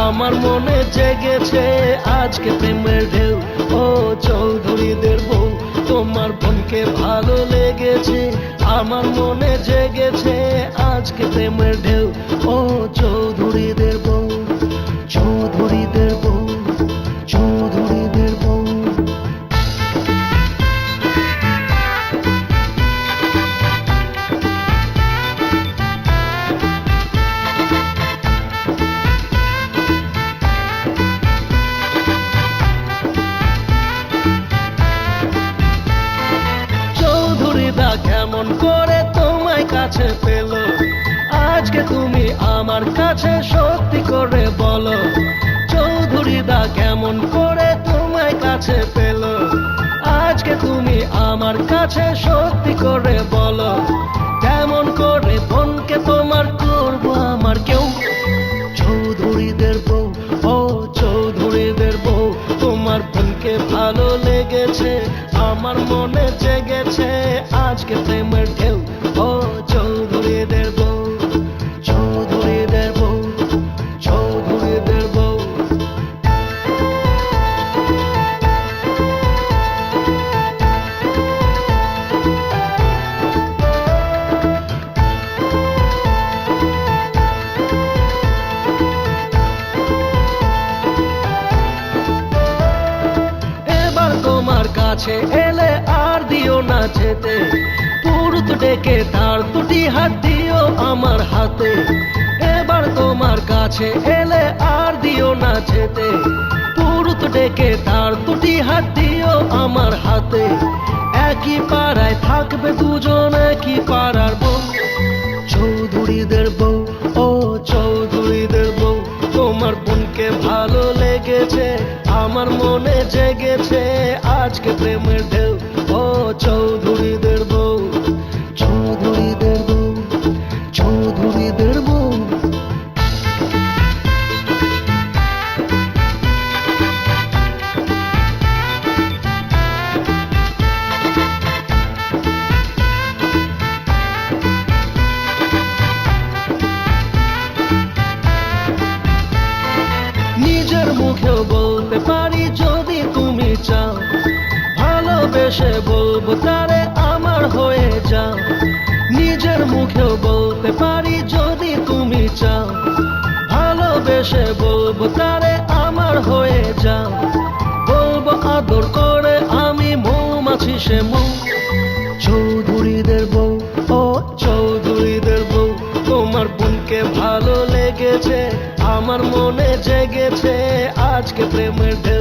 আমার মনে জেগেছে আজকে প্রেমের ঢেউ। ও চৌধুরীদের বউ, তোমার বোনকে ভালো লেগেছে। আমার মনে জেগেছে আজকে প্রেমের ঢেউ। ও চৌধুরীদের বউ, চৌধুরীদের বউ, চৌধুরীদের বউ। কেমন করে তোমায় কাছে পেল আজকে তুমি আমার কাছে, সত্যি করে বলো। চৌধুরীদা কেমন করে তোমায় কাছে পেল আজকে তুমি আমার কাছে, সত্যি করে বলো। কেমন করে বোনকে তোমার করবো আমার কেউ। চৌধুরীদের বউ, ও চৌধুরীদের বউ, তোমার বোনকে ভালো লেগেছে। আমার মনে জেগেছে আজকে প্রেমের ঢেউ। ও চৌধুরীদের বউ, চৌধুরীদের বউ, চৌধুরীদের বউ। এবার তোমার কাছে এলে আর দিও না যেতে, পুরুত ডেকে তার দুটি হাত দিও আমার হাতে। এবার তোমার কাছে এলে আর দিও না যেতে, পুরুত ডেকে তার দুটি হাত দিও আমার হাতে। একই পাড়ায় থাকবে দুজন, একই পাড়ার বউ। চৌধুরীদের বউ, ও চৌধুরীদের বউ, তোমার বোনকে ভালো লেগেছে। আমার মনে জেগেছে আজকে প্রেমের ঢেউ। ও চৌধুরীদের বউ, চৌধুরীদের বউ, চৌধুরীদের বউ। নিজের মুখেও বলতে পারি যদি তুমি চাও, ভালোবেসে বলবো তারে আমার হয়ে যাও। নিজের মুখেও বলতে পারি যদি তুমি চাও, ভালোবেসে বলবো তারে আমার হয়ে যাও। বলবো আদর করে আমি মৌমাছি সে মৌ। চৌধুরীদের বউ, ও চৌধুরীদের বউ, তোমার বোনকে ভালো লেগেছে। আমার মনে জেগেছে আজকে প্রেমের ঢেউ।